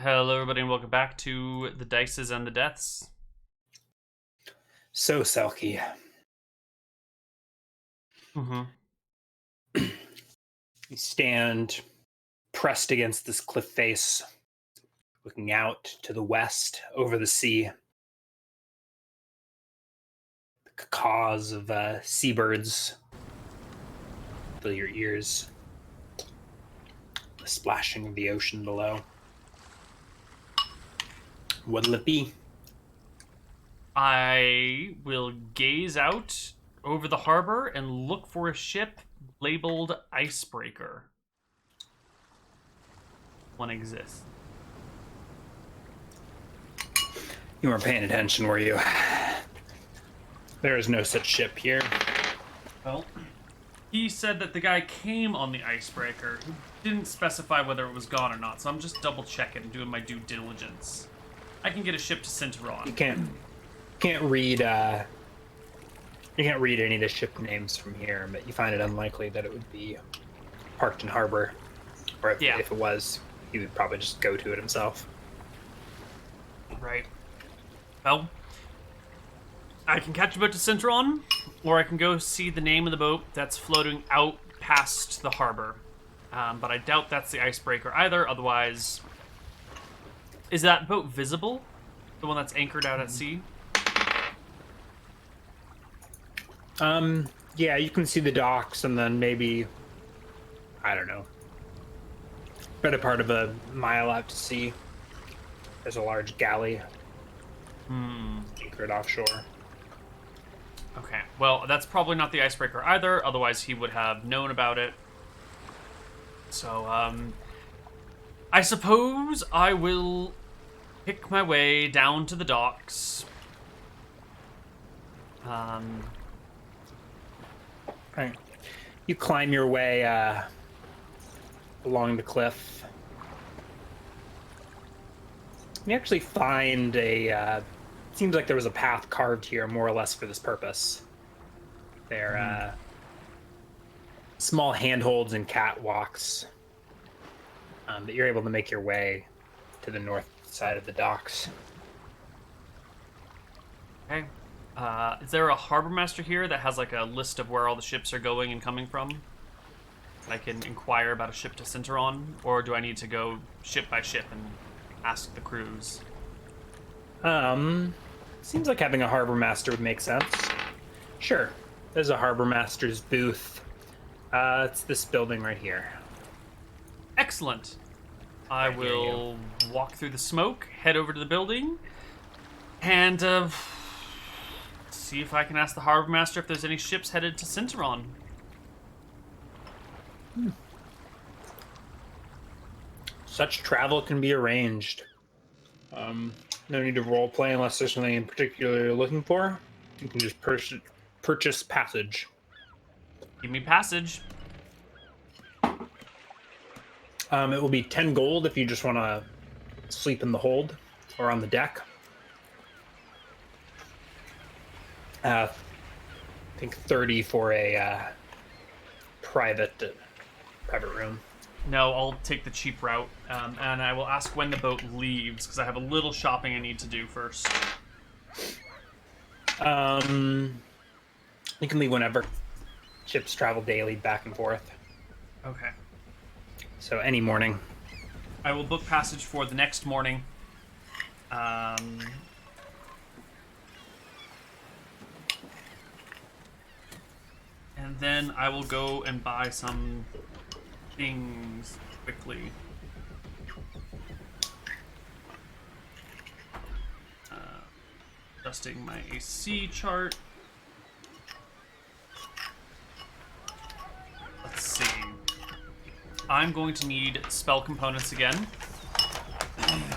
Hello, everybody, and welcome back to the Dices and the Deaths. So, Selkie, Mm-hmm. you stand pressed against this cliff face, looking out to the west over the sea. The caws of seabirds fill your ears. The splashing of the ocean below. What'll it be? I will gaze out over the harbor and look for a ship labeled Icebreaker. One exists. You weren't paying attention, were you? There is no such ship here. Well, he said that the guy came on the Icebreaker. He didn't specify whether it was gone or not, so I'm just double checking and doing my due diligence. I can get a ship to Cinteron. You can't read any of the ship names from here, but you find it unlikely that it would be parked in harbor, or if it was, he would probably just go to it himself. Right. Well, I can catch a boat to Cinteron, or I can go see the name of the boat that's floating out past the harbor. But I doubt that's the Icebreaker either, otherwise... Is that boat visible? The one that's anchored out at sea? Yeah, you can see the docks, and then maybe, I don't know, better part of a mile out to sea, there's a large galley anchored offshore. Okay, well, that's probably not the Icebreaker either, otherwise he would have known about it. So, I suppose I will pick my way down to the docks. Right. You climb your way along the cliff. You actually find seems like there was a path carved here more or less for this purpose. There small handholds and catwalks that you're able to make your way to the north side of the docks. Okay. Is there a harbor master here that has like a list of where all the ships are going and coming from? I can inquire about a ship to Cinteron, or do I need to go ship by ship and ask the crews? Seems like having a harbor master would make sense. Sure, there's a harbor master's booth. It's this building right here. Excellent. I will walk through the smoke, head over to the building, and see if I can ask the harbor master if there's any ships headed to Cinteron. Such travel can be arranged. No need to roleplay unless there's something in particular you're looking for. You can just purchase passage. Give me passage. It will be 10 gold if you just want to sleep in the hold or on the deck. I think 30 for a private room. No, I'll take the cheap route, and I will ask when the boat leaves, because I have a little shopping I need to do first. You can leave whenever. Ships travel daily back and forth. Okay. So any morning. I will book passage for the next morning. And then I will go and buy some things quickly. Adjusting my AC chart. Let's see. I'm going to need spell components again.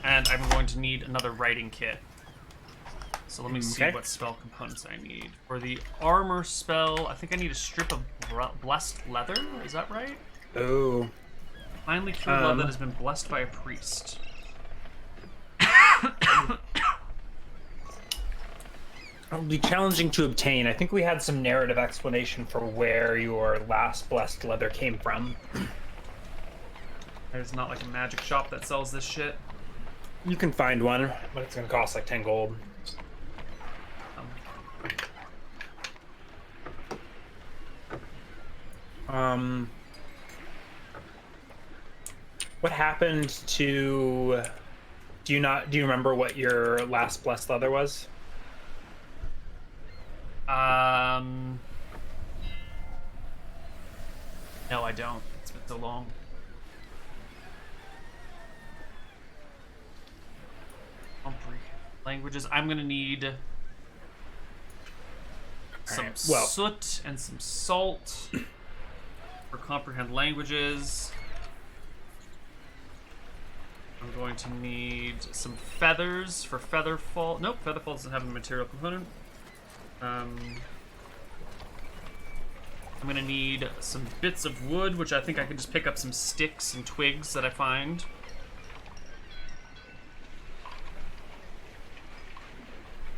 And I'm going to need another writing kit. So let me see what spell components I need. For the armor spell, I think I need a strip of blessed leather. Is that right? Oh. Finally cured leather that has been blessed by a priest. It'll be challenging to obtain. I think we had some narrative explanation for where your last blessed leather came from. There's not like a magic shop that sells this shit. You can find one, but it's gonna cost like 10 gold. What happened to? Do you remember what your last blessed leather was? No, I don't. It's been so long. Languages. I'm gonna need some soot and some salt for comprehend languages. I'm going to need some feathers for featherfall. Nope, featherfall doesn't have a material component. I'm gonna need some bits of wood, which I think I can just pick up some sticks and twigs that I find.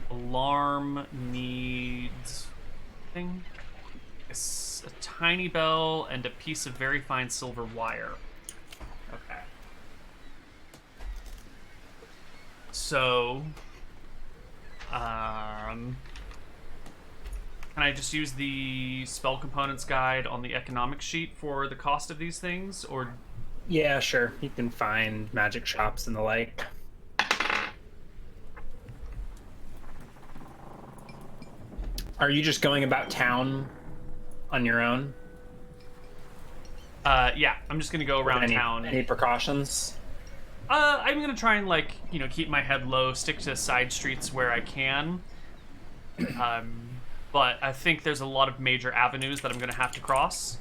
Alarm needs thing. A tiny bell and a piece of very fine silver wire. Okay. So, can I just use the spell components guide on the economic sheet for the cost of these things, or? Yeah, sure. You can find magic shops and the like. Are you just going about town on your own? Yeah, I'm just gonna go around town. Any precautions? I'm gonna try and, like, keep my head low, stick to side streets where I can. But I think there's a lot of major avenues that I'm gonna have to cross.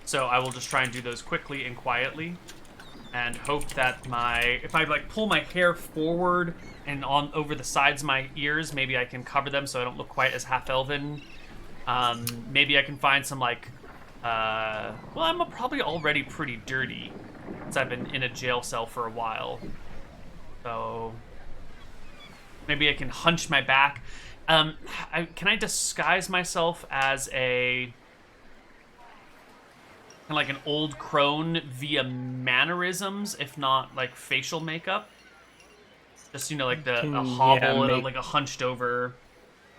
So I will just try and do those quickly and quietly. And hope that if I, like, pull my hair forward and on over the sides of my ears, maybe I can cover them so I don't look quite as half-elven. Maybe I can find some, like, well, I'm probably already pretty dirty since I've been in a jail cell for a while. So maybe I can hunch my back. Can I disguise myself as a kind of like an old crone via mannerisms, if not like facial makeup? Just like a hobble and like a hunched over,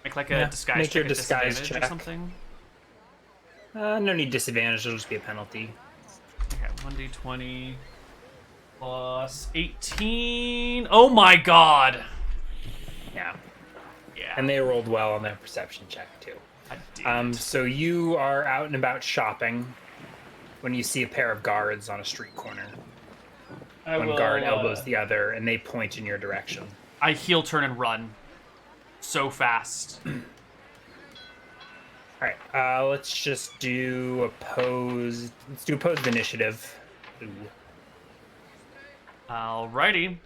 make like a disguise. Make your disguise disadvantage check or something. No need disadvantage. It'll just be a penalty. Okay, 1d20 plus 18. Oh my god. Yeah. Yeah. And they rolled well on their perception check too. So you are out and about shopping when you see a pair of guards on a street corner. One guard elbows the other, and they point in your direction. I heel turn and run so fast. All right, let's just do opposed. Let's do opposed initiative. Ooh. Alrighty,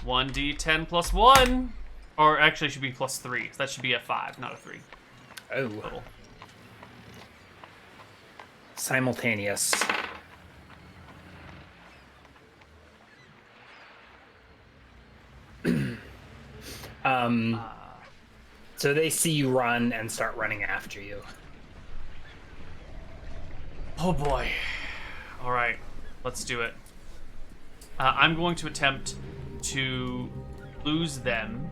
1d10 plus 1, or actually it should be plus 3. So that should be a 5, not a 3. Oh. Total. Simultaneous. So they see you run and start running after you. Oh boy. All right, let's do it. I'm going to attempt to lose them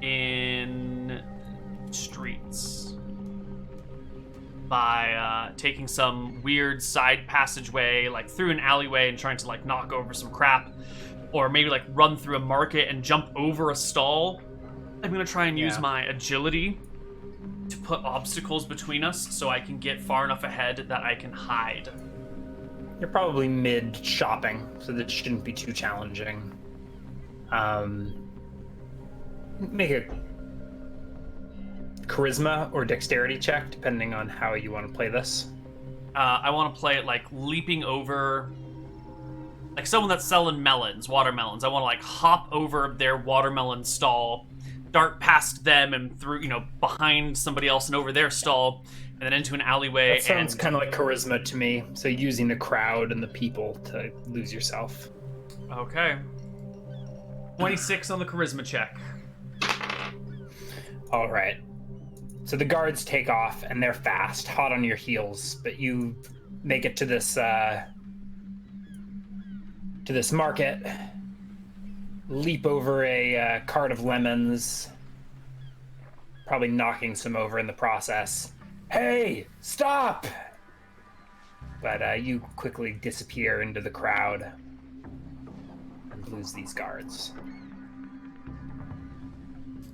in streets by taking some weird side passageway, like through an alleyway, and trying to like knock over some crap, or maybe like run through a market and jump over a stall. I'm gonna try and use my agility to put obstacles between us so I can get far enough ahead that I can hide. You're probably mid shopping, so that shouldn't be too challenging. Make a charisma or dexterity check, depending on how you want to play this. I want to play it like leaping over, like someone that's selling watermelons. I want to like hop over their watermelon stall, dart past them and through, behind somebody else and over their stall, and then into an alleyway. That sounds kind of like charisma to me. So using the crowd and the people to lose yourself. Okay. 26 on the charisma check. All right. So the guards take off and they're fast, hot on your heels, but you make it to this market. leap over a cart of lemons, probably knocking some over in the process. Hey, stop! But you quickly disappear into the crowd and lose these guards.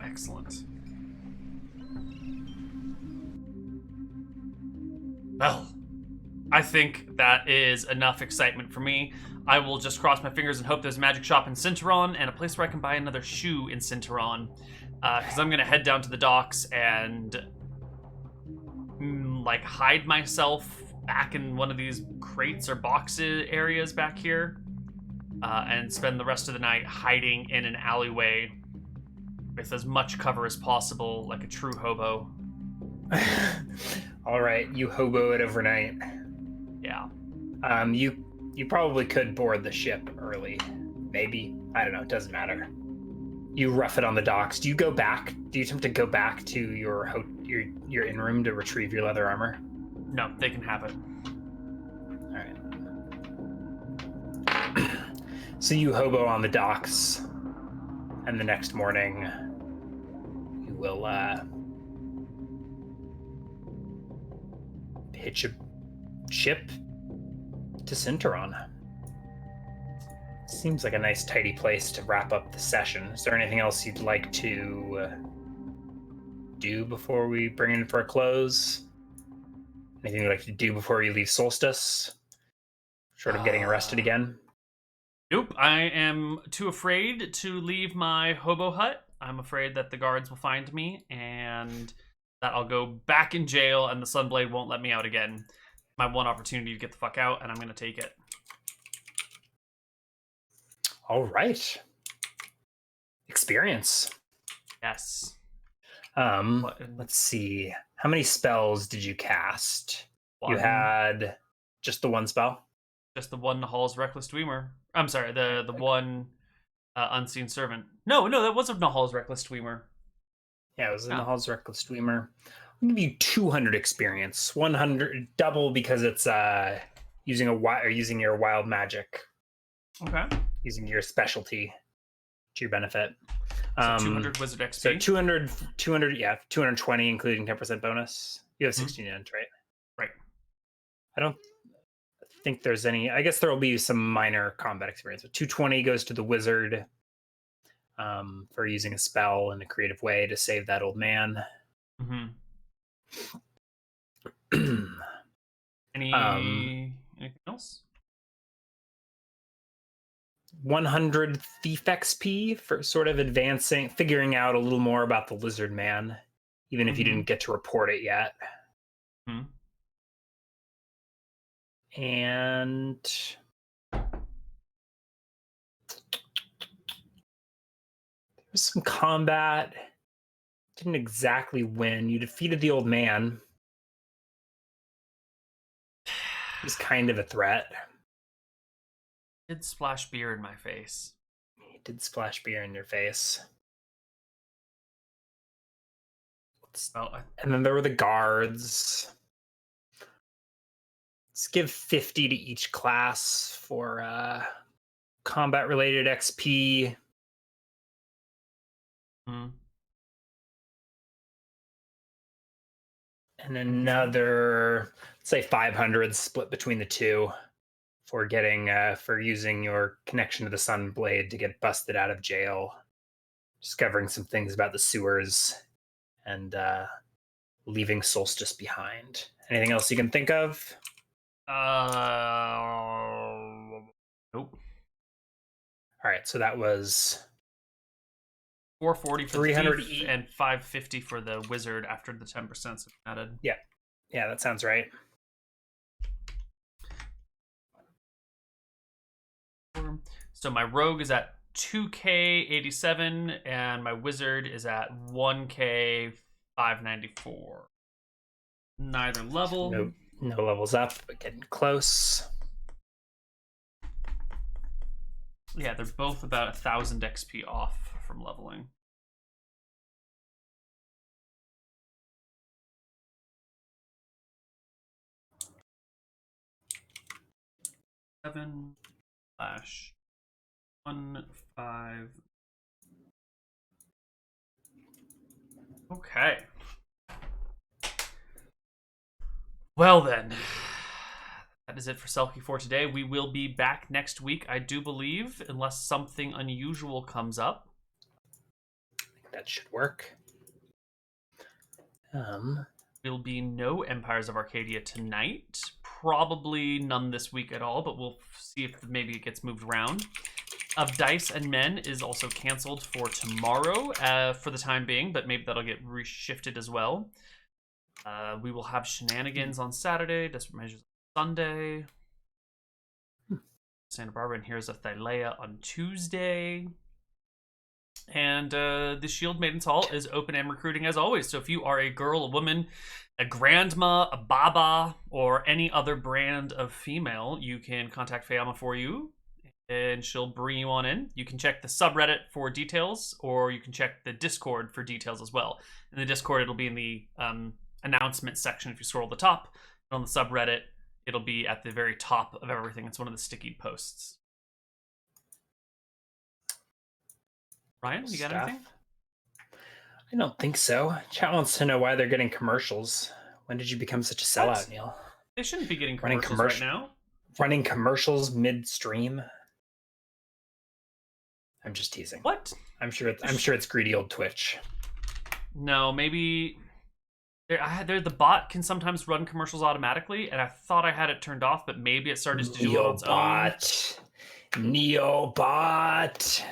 Excellent. Well, I think that is enough excitement for me. I will just cross my fingers and hope there's a magic shop in Sinteron and a place where I can buy another shoe in Sinteron. Because I'm going to head down to the docks and like hide myself back in one of these crates or boxes areas back here, and spend the rest of the night hiding in an alleyway with as much cover as possible, like a true hobo. All right, you hobo it overnight. Yeah. You probably could board the ship early, maybe. I don't know. It doesn't matter. You rough it on the docks. Do you go back? Do you attempt to go back to your inn room to retrieve your leather armor? No, they can have it. All right. So you hobo on the docks, and the next morning you will hitch a ship to Sinteron. Seems like a nice tidy place to wrap up the session. Is there anything else you'd like to do before we bring in for a close? Anything you'd like to do before you leave Solstace? Short of getting arrested again? Nope, I am too afraid to leave my hobo hut. I'm afraid that the guards will find me and that I'll go back in jail and the Sunblade won't let me out again. My one opportunity to get the fuck out, and I'm going to take it. All right. Experience. Yes. Let's see. How many spells did you cast? One. You had just the one spell? Just the one Nahal's Reckless Dweemer. I'm sorry, the one Unseen Servant. No, that wasn't Nahal's Reckless Dweemer. Yeah, it was Nahal's Reckless Dweemer. I'll give you 200 experience. 100 double because it's using your wild magic. Okay. Using your specialty to your benefit. So 200 wizard XP. So 200, yeah, 220 including 10% bonus. You have 16 int, right? Right. I don't think there's any. I guess there will be some minor combat experience. But 220 goes to the wizard for using a spell in a creative way to save that old man. Mm-hmm. Anything else? 100 thief XP for sort of figuring out a little more about the lizard man, even if you didn't get to report it yet. And there was some combat. Didn't exactly win. You defeated the old man. He was kind of a threat. Did splash beer in my face. He did splash beer in your face. And then there were the guards. Let's give 50 to each class for combat-related XP. And another, let's say 500 split between the two for using your connection to the Sunblade to get busted out of jail, discovering some things about the sewers, and leaving Solstice behind. Anything else you can think of? Nope. All right, so that was 440 for 300 the thief and 550 for the wizard after the 10% added. Yeah, that sounds right. So my rogue is at 2k 87 and my wizard is at 1k 594. Neither level. No levels up, but getting close. Yeah, they're both about 1,000 XP off from leveling. Seven slash 1, 5. Okay. Well then, that is it for Selkie for today. We will be back next week, I do believe, unless something unusual comes up. I think that should work. There'll be no Empires of Arcadia tonight. Probably none this week at all, but we'll see if maybe it gets moved around. Of Dice and Men is also canceled for tomorrow for the time being, but maybe that'll get reshifted as well. We will have Shenanigans on Saturday, Desperate Measures on Sunday, Santa Barbara and Heroes of Thylea on Tuesday. And the Shield Maidens Hall is open and recruiting as always. So if you are a girl, a woman, a grandma, a baba, or any other brand of female, you can contact Fayama for you, and she'll bring you on in. You can check the subreddit for details, or you can check the Discord for details as well. In the Discord, it'll be in the announcement section if you scroll to the top. And on the subreddit, it'll be at the very top of everything. It's one of the sticky posts. Ryan, you got anything? I don't think so. Chat wants to know why they're getting commercials. When did you become such a sellout, What? Neal? They shouldn't be getting commercials right now. Running commercials midstream. I'm just teasing. What? I'm sure it's greedy old Twitch. No, maybe the bot can sometimes run commercials automatically, and I thought I had it turned off, but maybe it started to do it on its own. Neobot.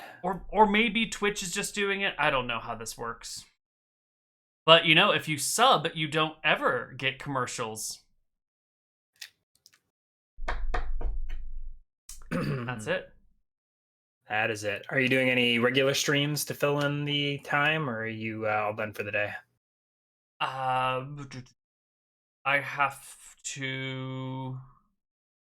Or maybe Twitch is just doing it. I don't know how this works. But you know, if you sub, you don't ever get commercials. That's it. That is it. Are you doing any regular streams to fill in the time, or are you all done for the day? I have to.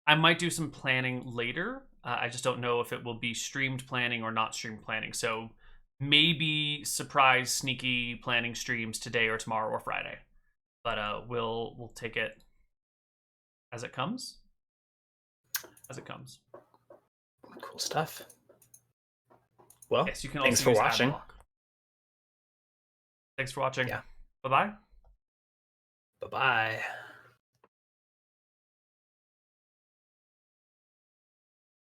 I might do some planning later. I just don't know if it will be streamed planning or not streamed planning. So maybe surprise, sneaky planning streams today or tomorrow or Friday. But we'll take it as it comes. As it comes. Cool stuff. Well, yes, you can thanks also for use watching. Adblock. Thanks for watching. Yeah. Bye-bye. Bye-bye.